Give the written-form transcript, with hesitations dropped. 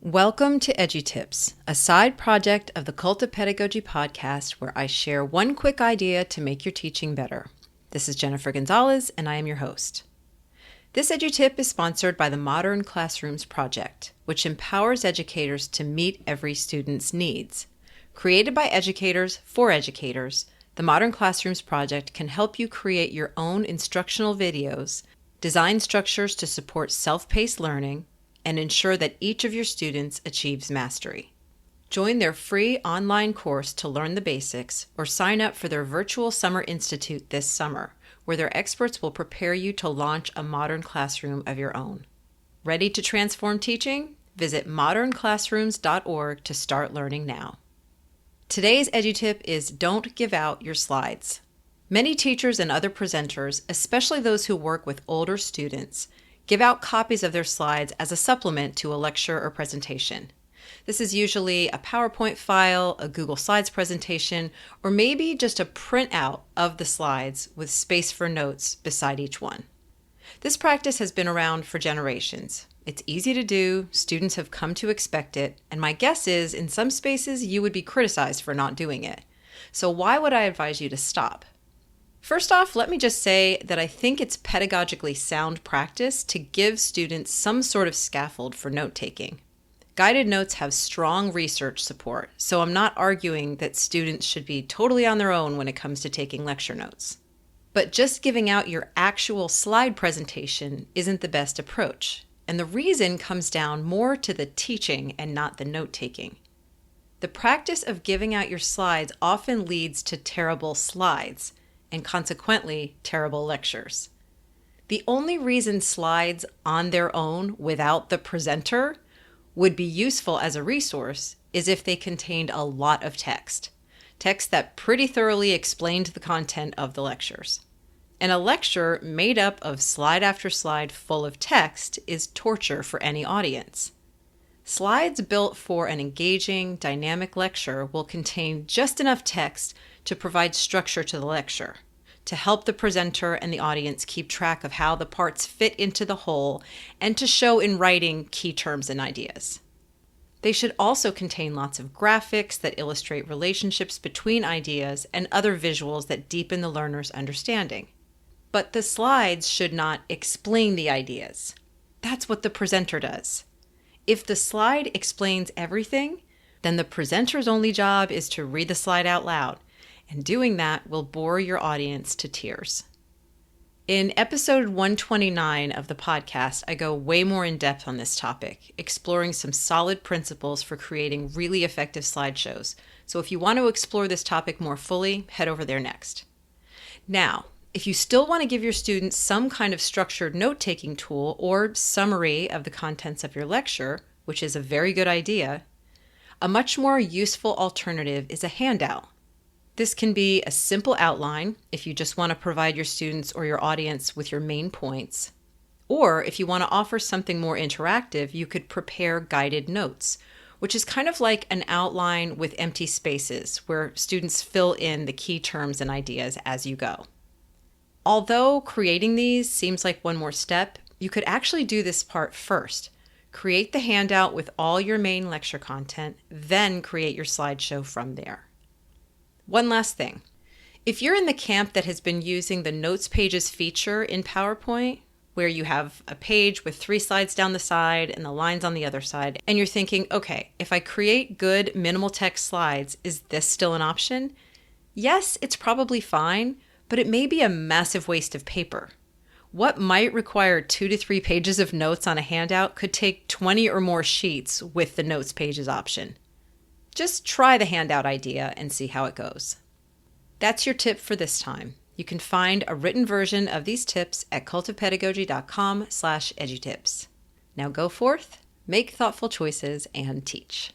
Welcome to EduTips, a side project of the Cult of Pedagogy podcast where I share one quick idea to make your teaching better. This is Jennifer Gonzalez, and I am your host. This EduTip is sponsored by the Modern Classrooms Project, which empowers educators to meet every student's needs. Created by educators for educators, the Modern Classrooms Project can help you create your own instructional videos, design structures to support self-paced learning, and ensure that each of your students achieves mastery. Join their free online course to learn the basics, or sign up for their virtual Summer Institute this summer, where their experts will prepare you to launch a modern classroom of your own. Ready to transform teaching? Visit modernclassrooms.org to start learning now. Today's EduTip is don't give out your slides. Many teachers and other presenters, especially those who work with older students, give out copies of their slides as a supplement to a lecture or presentation. This is usually a PowerPoint file, a Google Slides presentation, or maybe just a printout of the slides with space for notes beside each one. This practice has been around for generations. It's easy to do, students have come to expect it, and my guess is in some spaces you would be criticized for not doing it. So why would I advise you to stop? First off, let me just say that I think it's pedagogically sound practice to give students some sort of scaffold for note-taking. Guided notes have strong research support, so I'm not arguing that students should be totally on their own when it comes to taking lecture notes. But just giving out your actual slide presentation isn't the best approach, and the reason comes down more to the teaching and not the note-taking. The practice of giving out your slides often leads to terrible slides, and consequently, terrible lectures. The only reason slides on their own without the presenter would be useful as a resource is if they contained a lot of text that pretty thoroughly explained the content of the lectures. And a lecture made up of slide after slide full of text is torture for any audience. Slides built for an engaging, dynamic lecture will contain just enough text to provide structure to the lecture, to help the presenter and the audience keep track of how the parts fit into the whole, and to show in writing key terms and ideas. They should also contain lots of graphics that illustrate relationships between ideas and other visuals that deepen the learner's understanding. But the slides should not explain the ideas. That's what the presenter does. If the slide explains everything, then the presenter's only job is to read the slide out loud, and doing that will bore your audience to tears. In episode 129 of the podcast, I go way more in depth on this topic, exploring some solid principles for creating really effective slideshows. So if you want to explore this topic more fully, head over there next. Now, if you still want to give your students some kind of structured note-taking tool or summary of the contents of your lecture, which is a very good idea, a much more useful alternative is a handout. This can be a simple outline if you just want to provide your students or your audience with your main points. Or if you want to offer something more interactive, you could prepare guided notes, which is kind of like an outline with empty spaces where students fill in the key terms and ideas as you go. Although creating these seems like one more step, you could actually do this part first. Create the handout with all your main lecture content, then create your slideshow from there. One last thing. If you're in the camp that has been using the Notes Pages feature in PowerPoint, where you have a page with 3 slides down the side and the lines on the other side, and you're thinking, okay, if I create good minimal text slides, is this still an option? Yes, it's probably fine, but it may be a massive waste of paper. What might require 2 to 3 pages of notes on a handout could take 20 or more sheets with the Notes Pages option. Just try the handout idea and see how it goes. That's your tip for this time. You can find a written version of these tips at cultofpedagogy.com/edutips. Now go forth, make thoughtful choices, and teach.